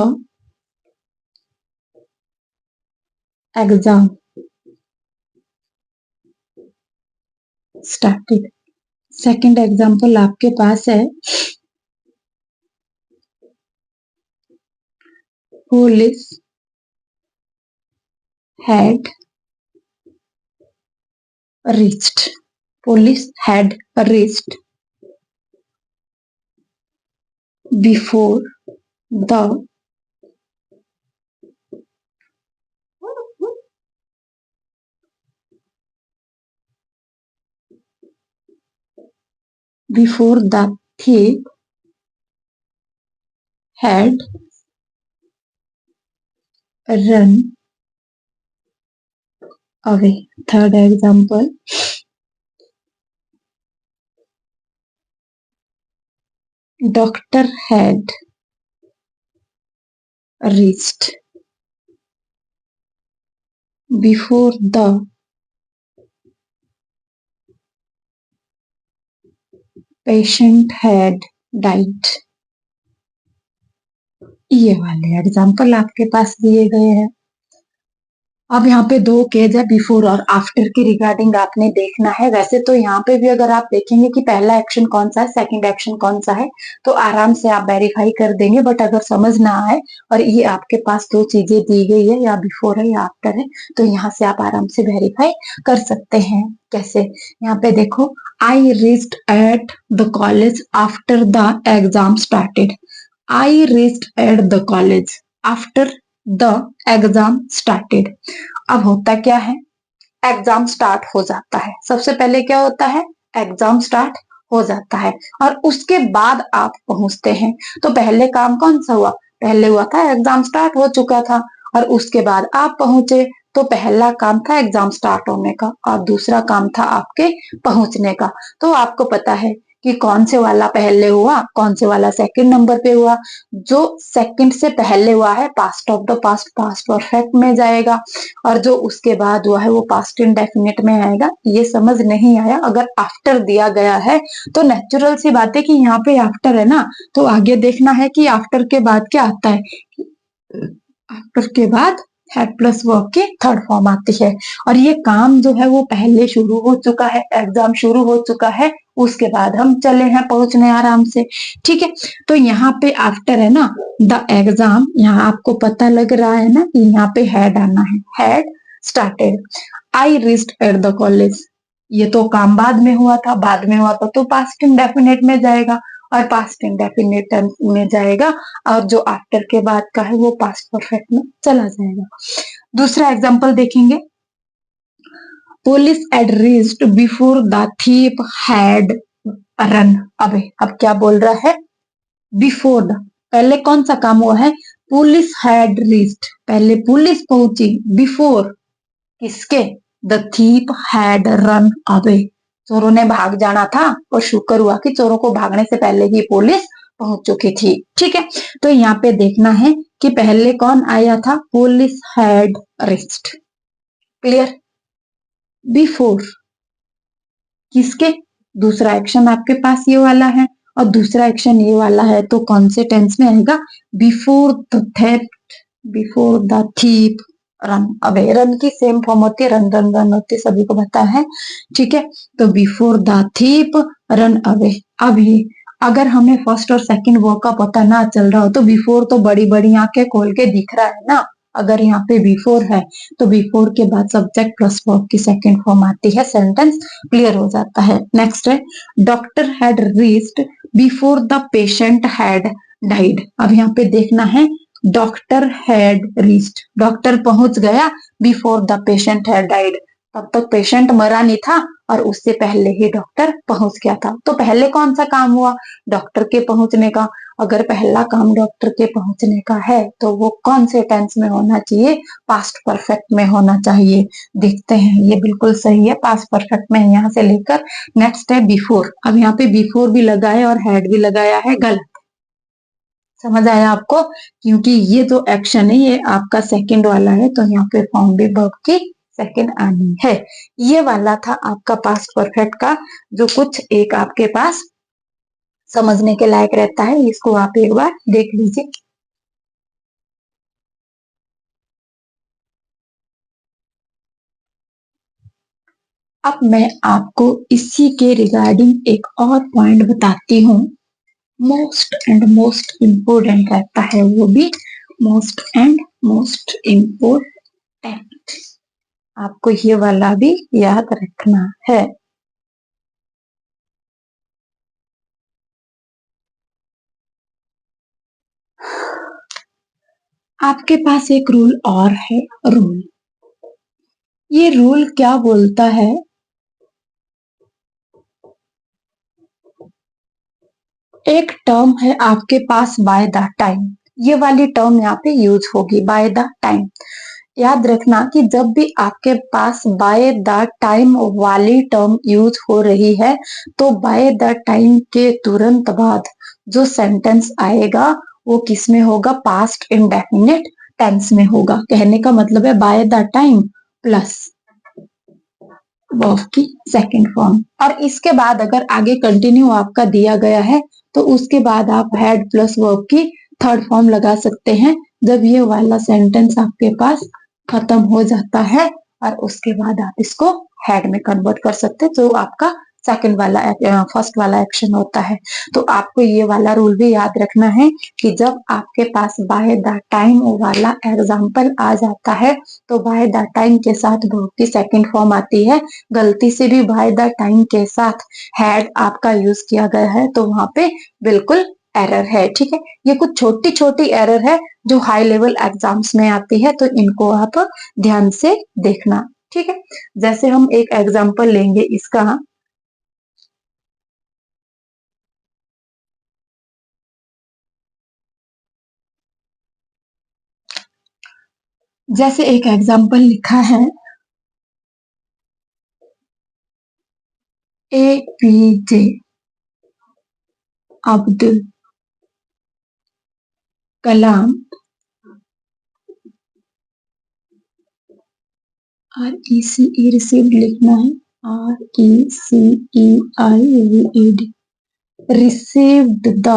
exam started. Second example आपके पास है, police had reached, police had reached before the thief had run away. Third example, doctor had reached before the patient had died. ये वाले example आपके पास दिए गए हैं। अब यहाँ पे दो केस है, बिफोर और आफ्टर की रिगार्डिंग आपने देखना है। वैसे तो यहाँ पे भी अगर आप देखेंगे कि पहला एक्शन कौन सा है, सेकंड एक्शन कौन सा है, तो आराम से आप वेरीफाई कर देंगे। बट अगर समझ ना आए और ये आपके पास दो चीजें दी गई है, या बिफोर है या आफ्टर है, तो यहाँ से आप आराम से वेरीफाई कर सकते हैं। कैसे, यहाँ पे देखो, I reached at the college after the exam started. I reached at the college after the exam started. अब होता क्या है, एग्जाम स्टार्ट हो जाता है, सबसे पहले क्या होता है, एग्जाम स्टार्ट हो जाता है और उसके बाद आप पहुंचते हैं। तो पहले काम कौन सा हुआ, पहले हुआ था एग्जाम स्टार्ट हो चुका था और उसके बाद आप पहुंचे। तो पहला काम था एग्जाम स्टार्ट होने का और दूसरा काम था आपके पहुंचने का। तो आपको पता है कि कौन से वाला पहले हुआ, कौन से वाला सेकंड नंबर पे हुआ। जो सेकंड से पहले हुआ है past of the past past perfect में जाएगा, और जो उसके बाद हुआ है वो पास्ट इंडेफिनिट में आएगा। ये समझ नहीं आया, अगर आफ्टर दिया गया है तो नेचुरल सी बात है कि यहाँ पे आफ्टर है ना, तो आगे देखना है कि आफ्टर के बाद क्या आता है। आफ्टर के बाद हैड प्लस वर्ब की थर्ड फॉर्म आती है, और ये काम जो है वो पहले शुरू हो चुका है, एग्जाम शुरू हो चुका है, उसके बाद हम चले हैं पहुंचने आराम से। ठीक है, तो यहाँ पे आफ्टर है ना द एग्जाम, यहाँ आपको पता लग रहा है ना कि यहाँ पे हैड आना है, had started. I reached at the college, ये तो काम बाद में हुआ था, बाद में हुआ था तो पास्ट इंडेफिनिट में जाएगा, और पास्ट इंडेफिनिट में जाएगा, और जो आफ्टर के बाद का है वो पास्ट परफेक्ट में चला जाएगा। दूसरा एग्जांपल देखेंगे, police had reached before the thief had run away। अब क्या बोल रहा है, बिफोर द, पहले कौन सा काम हुआ है, पुलिस हैड रीच्ड, पहले पुलिस पहुंची, बिफोर किसके, the thief had run away, चोरों ने भाग जाना था, और शुक्र हुआ कि चोरों को भागने से पहले ही पुलिस पहुंच चुकी थी। ठीक है, तो यहाँ पे देखना है कि पहले कौन आया था, police had reached, clear, before किसके, दूसरा एक्शन आपके पास ये वाला है, और दूसरा एक्शन ये वाला है, तो कौन से टेंस में आएगा, before the theft, before the thief run away. Run की सेम फॉर्म होती है, रन रन रन होती है, सभी को पता है। ठीक है, तो before the thief run away. अब ये अगर हमें फर्स्ट और सेकंड वर्ड का पता ना चल रहा हो तो बिफोर तो बड़ी बड़ी आंखें खोल के दिख रहा है ना, अगर यहाँ पे बिफोर है तो बिफोर के बाद सब्जेक्ट प्लस वर्ब की सेकंड फॉर्म आती है, सेंटेंस क्लियर हो जाता है। नेक्स्ट है, doctor had reached before the patient had died. अब यहाँ पे देखना है, डॉक्टर हैड रीच्ड, डॉक्टर पहुंच गया, before the patient had died, तब तक पेशेंट मरा नहीं था और उससे पहले ही डॉक्टर पहुंच गया था। तो पहले कौन सा काम हुआ, डॉक्टर के पहुंचने का। अगर पहला काम डॉक्टर के पहुंचने का है तो वो कौन से टेंस में होना चाहिए, पास्ट परफेक्ट में होना चाहिए। देखते हैं, ये बिल्कुल सही है, पास्ट परफेक्ट में यहाँ से लेकर। नेक्स्ट है बिफोर, अब यहाँ पे बिफोर भी लगा है और हैड भी लगाया है, गलत, समझ आया आपको, क्योंकि ये जो एक्शन है ये आपका सेकंड वाला है, तो यहाँ पे फॉर्म भी वर्ब की सेकंड आनी है। ये वाला था आपका पास्ट परफेक्ट का, जो कुछ एक आपके पास समझने के लायक रहता है, इसको आप एक बार देख लीजिए। अब मैं आपको इसी के रिगार्डिंग एक और पॉइंट बताती हूँ, मोस्ट एंड मोस्ट इम्पोर्टेंट रहता है वो भी, मोस्ट एंड मोस्ट इम्पोर्टेंट, आपको ये वाला भी याद रखना है। आपके पास एक रूल और है, रूल, ये रूल क्या बोलता है, एक टर्म है आपके पास बाय द टाइम, ये वाली टर्म यहाँ पे यूज होगी, बाय द टाइम। याद रखना कि जब भी आपके पास बाय द टाइम वाली टर्म यूज हो रही है तो बाय द टाइम के तुरंत बाद जो सेंटेंस आएगा वो किस में होगा, पास्ट इंडेफिनिट टेंस में होगा। कहने का मतलब है by the time plus verb की सेकंड फॉर्म, और इसके बाद अगर आगे कंटिन्यू आपका दिया गया है तो उसके बाद आप हैड प्लस वर्ब की थर्ड फॉर्म लगा सकते हैं, जब ये वाला सेंटेंस आपके पास खत्म हो जाता है, और उसके बाद आप इसको हैड में कन्वर्ट कर सकते हैं, जो आपका सेकंड वाला फर्स्ट वाला एक्शन होता है। तो आपको ये वाला रूल भी याद रखना है कि जब आपके पास बाय द टाइम वाला एग्जाम्पल आ जाता है तो बाय द टाइम के साथ वर्ब की सेकंड फॉर्म आती है। गलती से भी बाय द टाइम के साथ हैड आपका यूज किया गया है तो वहां पे बिल्कुल एरर है। ठीक है, ये कुछ छोटी छोटी एरर है जो हाई लेवल एग्जाम्स में आती है, तो इनको आप ध्यान से देखना। ठीक है, जैसे हम एक एग्जाम्पल लेंगे इसका, जैसे एक एग्जाम्पल लिखा है, A P J Abdul Kalam RECE received लिखना है, RECEIVED received the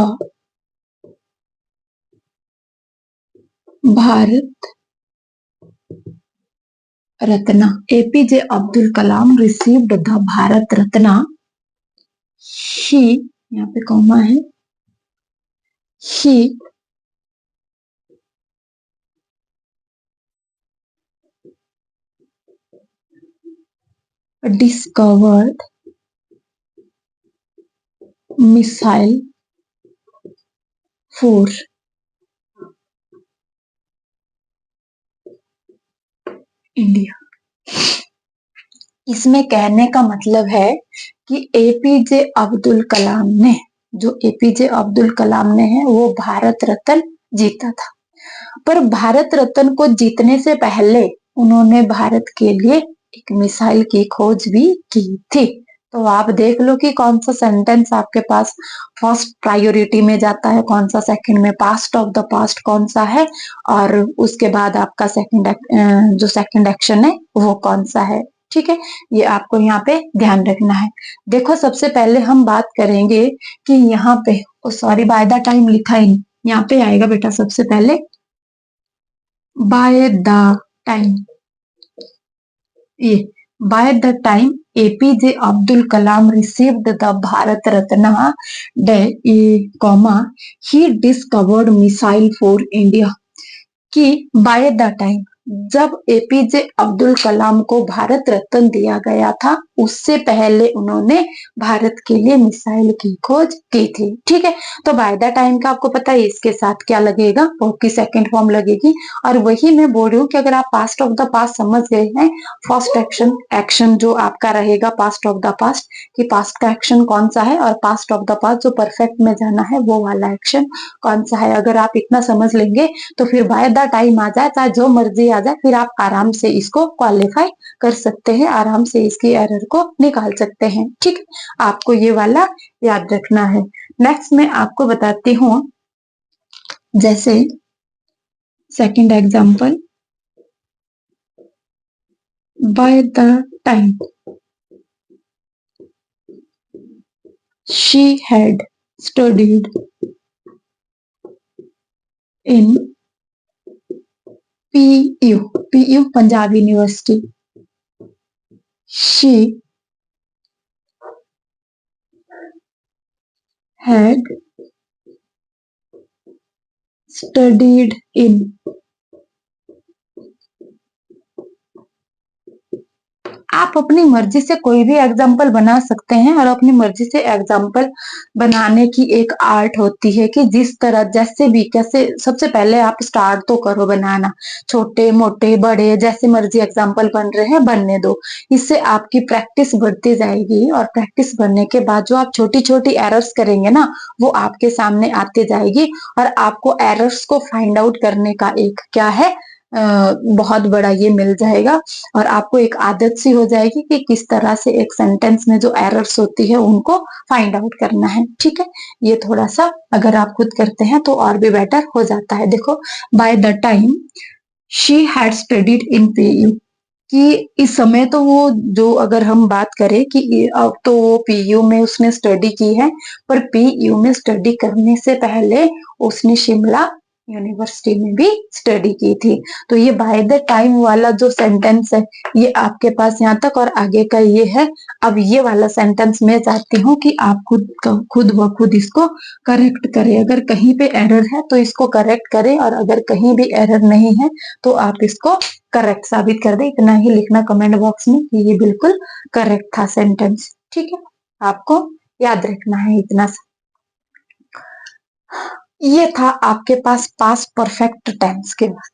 Bharat Ratna, APJ Abdul Kalam received the Bharat Ratna, he, यहाँ पे कॉमा है, he discovered missile for India. इसमें कहने का मतलब है कि APJ अब्दुल कलाम ने, जो APJ अब्दुल कलाम ने है वो भारत रत्न जीता था, पर भारत रत्न को जीतने से पहले उन्होंने भारत के लिए एक मिसाइल की खोज भी की थी। तो आप देख लो कि कौन सा सेंटेंस आपके पास फर्स्ट प्रायोरिटी में जाता है, कौन सा सेकंड में, पास्ट ऑफ द पास्ट कौन सा है, और उसके बाद आपका जो सेकंड एक्शन है वो कौन सा है। ठीक है, ये आपको यहाँ पे ध्यान रखना है। देखो सबसे पहले हम बात करेंगे कि यहाँ पे, सॉरी बाय द टाइम लिखा ही नहीं, यहाँ पे आएगा बेटा सबसे पहले बाय द टाइम। ये by the time APJ Abdul Kalam received the Bharat Ratna comma he discovered missile for India, कि बाय द टाइम जब APJ अब्दुल कलाम को भारत रत्न दिया गया था उससे पहले उन्होंने भारत के लिए मिसाइल की खोज की थी। ठीक है, तो बाय द टाइम का आपको पता है इसके साथ क्या लगेगा, वर्ब की सेकंड फॉर्म लगेगी। और वही मैं बोल रही हूँ कि अगर आप पास्ट ऑफ द पास्ट समझ गए हैं, फर्स्ट एक्शन जो आपका रहेगा पास्ट ऑफ द पास्ट, कि पास्ट का एक्शन कौन सा है और पास्ट ऑफ द पास्ट जो परफेक्ट में जाना है वो वाला एक्शन कौन सा है, अगर आप इतना समझ लेंगे तो फिर बाय द टाइम आ जाए चाहे जो मर्जी आ जाए, फिर आप आराम से इसको क्वालिफाई कर सकते हैं, आराम से इसकी एरर को निकाल सकते हैं। ठीक, आपको ये वाला याद रखना है। नेक्स्ट मैं आपको बताती हूँ, जैसे second example, by the time she had studied in PU Punjab university, she had studied in आप अपनी मर्जी से कोई भी एग्जाम्पल बना सकते हैं, और अपनी मर्जी से एग्जाम्पल बनाने की एक आर्ट होती है कि जिस तरह जैसे भी कैसे, सबसे पहले आप स्टार्ट तो करो बनाना, छोटे मोटे बड़े जैसे मर्जी एग्जाम्पल बन रहे हैं बनने दो, इससे आपकी प्रैक्टिस बढ़ती जाएगी, और प्रैक्टिस बढ़ने के बाद जो आप छोटी छोटी एरर्स करेंगे ना वो आपके सामने आते जाएगी, और आपको एरर्स को फाइंड आउट करने का एक क्या है बहुत बड़ा ये मिल जाएगा, और आपको एक आदत सी हो जाएगी कि किस तरह से एक सेंटेंस में जो एरर्स होती है उनको फाइंड आउट करना है। ठीक है, ये थोड़ा सा अगर आप खुद करते हैं तो और भी बेटर हो जाता है। देखो by the time she had studied in PU, कि इस समय तो वो, जो अगर हम बात करें कि अब तो वो PU में उसने स्टडी की है, पर PU में स्टडी करने से पहले उसने शिमला यूनिवर्सिटी में भी स्टडी की थी। तो ये बाय द टाइम वाला जो सेंटेंस है ये आपके पास यहाँ तक, और आगे का ये है। अब ये वाला सेंटेंस मैं चाहती हूँ कि आप खुद व खुद इसको करेक्ट करें, अगर कहीं पे एरर है तो इसको करेक्ट करें, और अगर कहीं भी एरर नहीं है तो आप इसको करेक्ट साबित कर दे। इतना ही लिखना कमेंट बॉक्स में कि ये बिल्कुल करेक्ट था सेंटेंस। ठीक है, आपको याद रखना है इतना सा। ये था आपके पास पास्ट परफेक्ट टेंस के बाद।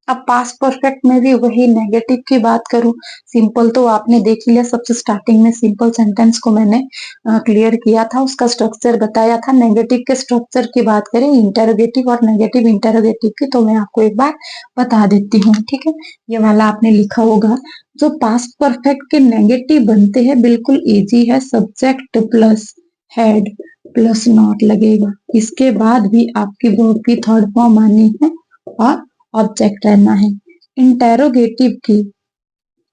अब पास्ट परफेक्ट में भी वही नेगेटिव की बात करूं, सिंपल तो आपने देख लिया, सबसे स्टार्टिंग में सिंपल सेंटेंस को मैंने क्लियर किया था, उसका स्ट्रक्चर बताया था। नेगेटिव के स्ट्रक्चर की बात करें, इंटरोगेटिव और नेगेटिव इंटरोगेटिव की, तो मैं आपको एक बार बता देती हूँ। ठीक है, ये वाला आपने लिखा होगा, जो पास्ट परफेक्ट के नेगेटिव बनते हैं बिल्कुल इजी है, subject plus had plus not लगेगा। इसके बाद भी आपकी वर्ब की थर्ड फॉर्म आनी है और ऑब्जेक्ट रहना है। इंटेरोगेटिव की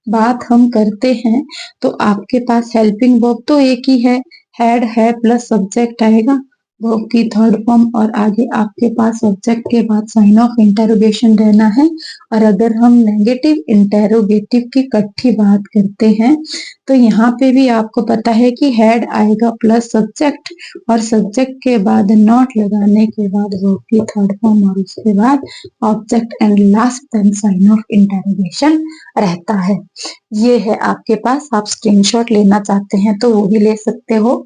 बात हम करते हैं तो आपके पास हेल्पिंग वर्ब तो एक ही है प्लस सब्जेक्ट आएगा, वर्ब की थर्ड फॉर्म और आगे आपके पास सब्जेक्ट के बाद साइन ऑफ इंटेरोगेशन रहना है। और अगर हम नेगेटिव इंटेरोगेटिव की इकट्ठी बात करते हैं तो यहाँ पे भी आपको पता है कि हेड आएगा प्लस सब्जेक्ट और सब्जेक्ट के बाद नॉट लगाने के बाद वर्ब की थर्ड फॉर्म और उसके बाद object and last then sign of interrogation रहता है। ये है आपके पास, आप स्क्रीनशॉट लेना चाहते हैं तो वो भी ले सकते हो।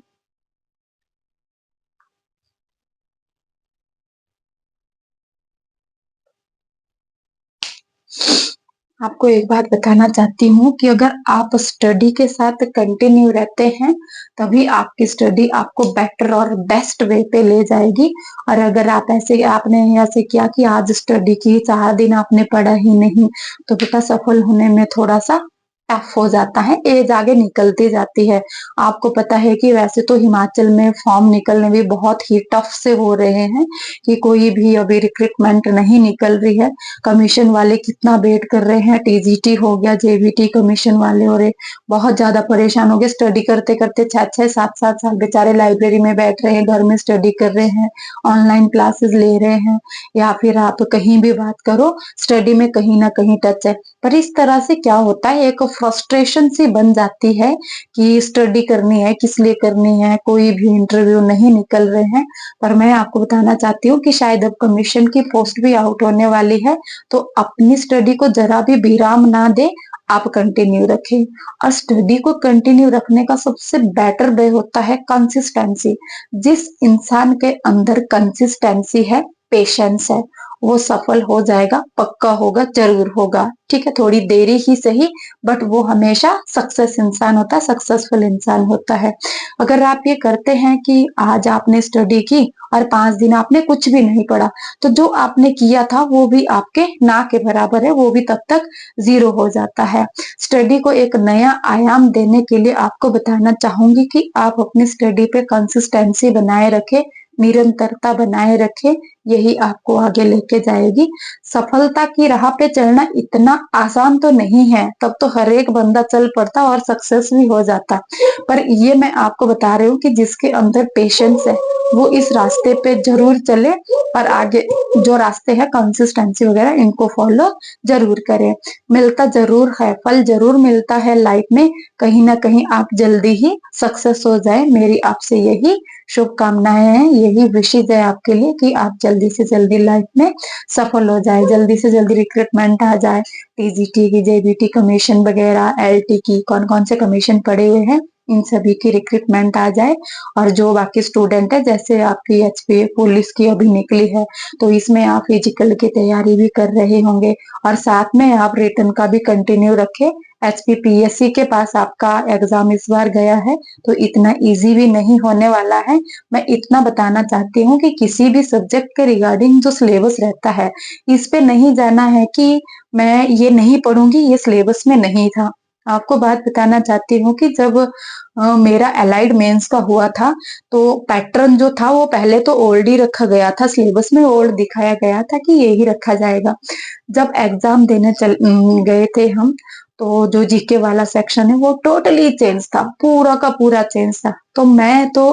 आपको एक बात बताना चाहती हूँ कि अगर आप स्टडी के साथ कंटिन्यू रहते हैं तभी आपकी स्टडी आपको बेटर और बेस्ट वे पे ले जाएगी। और अगर आप ऐसे आपने ऐसे किया कि आज स्टडी की 4 दिन आपने पढ़ा ही नहीं तो बेटा सफल होने में थोड़ा सा टफ हो जाता है, एज आगे निकलती जाती है। आपको पता है कि वैसे तो हिमाचल में फॉर्म निकलने भी बहुत ही टफ से हो रहे हैं कि कोई भी अभी रिक्रूटमेंट नहीं निकल रही है। कमीशन वाले कितना वेट कर रहे हैं, टीजीटी हो गया, जेबीटी कमीशन वाले और बहुत ज्यादा परेशान हो गए। स्टडी करते करते 6-6 7-7 साल बेचारे लाइब्रेरी में बैठ रहे हैं, घर में स्टडी कर रहे हैं, ऑनलाइन क्लासेस ले रहे हैं, या फिर आप कहीं भी बात करो स्टडी में कहीं ना कहीं टच है। पर इस तरह से क्या होता है, एक फ्रस्ट्रेशन सी बन जाती है कि स्टडी करनी है, किस लिए करनी है, कोई भी इंटरव्यू नहीं निकल रहे हैं। पर मैं आपको बताना चाहती हूँ कि शायद अब कमीशन की पोस्ट भी आउट होने वाली है, तो अपनी स्टडी को जरा भी विराम ना दे, आप कंटिन्यू रखें। और स्टडी को कंटिन्यू रखने का सबसे बेटर वे होता है कंसिस्टेंसी। जिस इंसान के अंदर कंसिस्टेंसी है, पेशेंस है, वो सफल हो जाएगा, पक्का होगा, जरूर होगा। ठीक है, थोड़ी देरी ही सही, बट वो हमेशा सक्सेस इंसान होता है, सक्सेसफुल इंसान होता है। अगर आप ये करते हैं कि आज आपने स्टडी की और 5 दिन आपने कुछ भी नहीं पढ़ा, तो जो आपने किया था वो भी आपके ना के बराबर है, वो भी तब तक जीरो हो जाता है। स्टडी को एक नया आयाम देने के लिए आपको बताना चाहूंगी कि आप अपनी स्टडी पे कंसिस्टेंसी बनाए रखें, निरंतरता बनाए रखें, यही आपको आगे लेके जाएगी। सफलता की राह पे चलना इतना आसान तो नहीं है, तब तो हर एक बंदा चल पड़ता और सक्सेस भी हो जाता। पर ये मैं आपको बता रही हूँ कि जिसके अंदर पेशेंस है वो इस रास्ते पे जरूर चले और आगे जो रास्ते हैं कंसिस्टेंसी वगैरह इनको फॉलो जरूर करें। मिलता जरूर है, फल जरूर मिलता है लाइफ में, कहीं ना कहीं आप जल्दी ही सक्सेस हो जाए, मेरी आपसे यही शुभकामनाएं हैं, यही विशेष है आपके लिए कि आप जल्दी से जल्दी लाइफ में सफल हो जाए, जल्दी से जल्दी रिक्रूटमेंट आ जाए, टीजीटी की, जेबीटी कमीशन वगैरह, एलटी की, कौन कौन से कमीशन पड़े हुए हैं इन सभी की रिक्रूटमेंट आ जाए। और जो बाकी स्टूडेंट है, जैसे आपकी एचपी पुलिस की अभी निकली है तो इसमें आप फिजिकल की तैयारी भी कर रहे होंगे और साथ में आप रिटर्न का भी कंटिन्यू रखें। एचपीपीएससी के पास आपका एग्जाम इस बार गया है तो इतना इजी भी नहीं होने वाला है। मैं इतना बताना चाहती हूँ कि किसी भी सब्जेक्ट के रिगार्डिंग जो सिलेबस रहता है, इस पे नहीं जाना है कि मैं ये नहीं पढ़ूंगी, ये सिलेबस में नहीं था। आपको बात बताना चाहती हूँ कि जब मेरा एलाइड मेंस का हुआ था तो पैटर्न जो था वो पहले तो ओल्ड ही रखा गया था, सिलेबस में ओल्ड दिखाया गया था कि यही रखा जाएगा। जब एग्जाम देने गए थे हम, तो जो जीके वाला सेक्शन है वो टोटली चेंज था, पूरा का पूरा चेंज था। तो मैं तो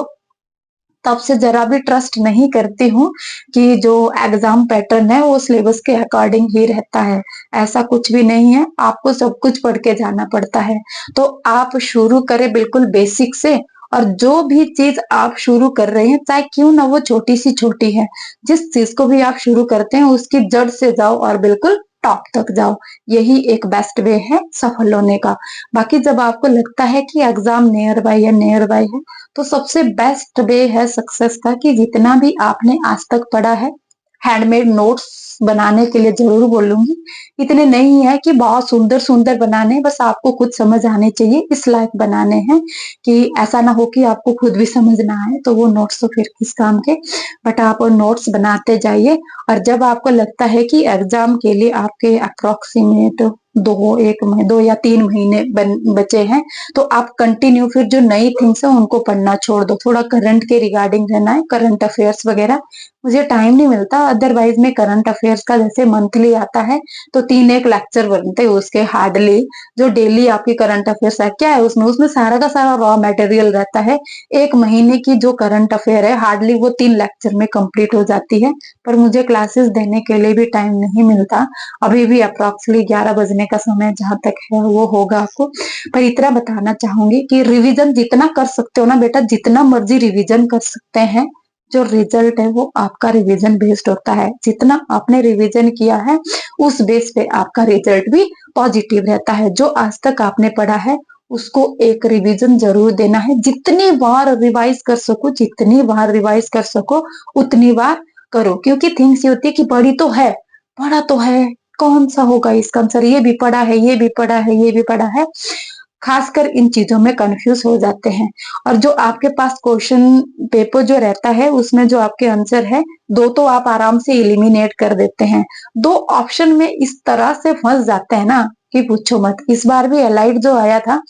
तब से जरा भी ट्रस्ट नहीं करती हूँ कि जो एग्जाम पैटर्न है वो सिलेबस के अकॉर्डिंग ही रहता है। ऐसा कुछ भी नहीं है, आपको सब कुछ पढ़ के जाना पड़ता है। तो आप शुरू करें बिल्कुल बेसिक से, और जो भी चीज आप शुरू कर रहे हैं चाहे क्यों ना वो छोटी सी छोटी है, जिस चीज को भी आप शुरू करते हैं उसकी जड़ से जाओ और बिल्कुल टॉप तक जाओ, यही एक बेस्ट वे है सफल होने का। बाकी जब आपको लगता है कि एग्जाम नियर बाय है तो सबसे बेस्ट वे है सक्सेस का कि जितना भी आपने आज तक पढ़ा है, हैंडमेड नोट्स बनाने के लिए जरूर बोलूंगी। इतने नहीं है कि बहुत सुंदर सुंदर बनाने, बस आपको खुद समझ आने चाहिए, इस लायक बनाने हैं कि ऐसा ना हो कि आपको खुद भी समझ ना आए तो वो नोट्स तो फिर किस काम के। बट आप नोट्स बनाते जाइए और जब आपको लगता है कि एग्जाम के लिए आपके अप्रोक्सीमेट 2 या 3 महीने बचे हैं, तो आप कंटिन्यू फिर जो नई थिंग्स है उनको पढ़ना छोड़ दो। थोड़ा करंट के रिगार्डिंग रहना है, करंट अफेयर्स वगैरह। मुझे टाइम नहीं मिलता, अदरवाइज में करंट अफेयर्स का जैसे मंथली आता है तो 3 एक लेक्चर बनते हैं उसके हार्डली। जो डेली आपकी करंट अफेयर्स है, क्या है उसमें उसमें सारा का सारा रॉ मटेरियल रहता है। 1 महीने की जो करंट अफेयर है हार्डली वो 3 लेक्चर में कंप्लीट हो जाती है। पर मुझे क्लासेस देने के लिए भी टाइम नहीं मिलता। अभी भी अप्रोक्सीमेटली 11 बजने का समय जहां तक है वो होगा आपको। पर इतना बताना चाहूंगी कि रिवीजन जितना कर सकते हो ना बेटा, जितना मर्जी रिवीजन कर सकते हैं, जो रिजल्ट है वो आपका रिवीजन बेस्ड होता है। जितना आपने रिवीजन किया है उस बेस पे आपका रिजल्ट भी पॉजिटिव रहता है। जो आज तक आपने पढ़ा है उसको एक रिवीजन जरूर देना है। जितनी बार रिवाइज कर सको, जितनी बार रिवाइज कर सको उतनी बार करो। क्योंकि थिंग्स ये होती है कि पढ़ी तो है, पढ़ा तो है, कौन सा होगा इसका आंसर, ये भी पढ़ा है, ये भी पढ़ा है, ये भी पढ़ा है। खासकर इन चीजों में कंफ्यूज हो जाते हैं। और जो आपके पास क्वेश्चन पेपर जो रहता है उसमें जो आपके आंसर है, 2 तो आप आराम से इलिमिनेट कर देते हैं। 2 ऑप्शन में इस तरह से फंस जाते हैं ना कि पूछो मत। इस बार भी एलाइड जो आया था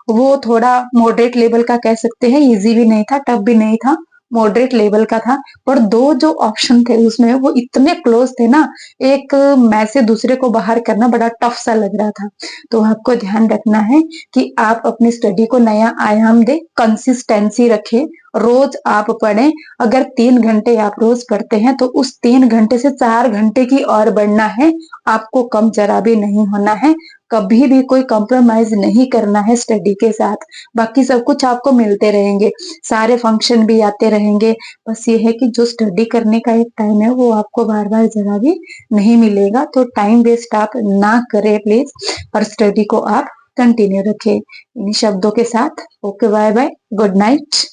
वो थोड़ा मॉडरेट लेवल का कह सकते हैं, इजी भी नहीं था, टफ भी नहीं था, मॉडरेट लेवल का था। पर 2 जो ऑप्शन थे उसमें वो इतने क्लोज थे ना, एक में से दूसरे को बाहर करना बड़ा टफ सा लग रहा था। तो आपको ध्यान रखना है कि आप अपनी स्टडी को नया आयाम दे, कंसिस्टेंसी रखें, रोज आप पढ़ें। अगर 3 घंटे आप रोज पढ़ते हैं तो उस 3 घंटे से 4 घंटे की और बढ़ना है। आपको कम जरा भी नहीं होना है। कभी भी कोई कॉम्प्रोमाइज नहीं करना है स्टडी के साथ। बाकी सब कुछ आपको मिलते रहेंगे, सारे फंक्शन भी आते रहेंगे। बस ये है कि जो स्टडी करने का एक टाइम है वो आपको बार बार जरा भी नहीं मिलेगा। तो टाइम वेस्ट आप ना करें प्लीज, और स्टडी को आप कंटिन्यू रखें। इन शब्दों के साथ okay, bye bye, good night,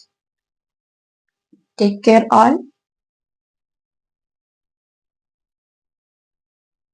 take care all.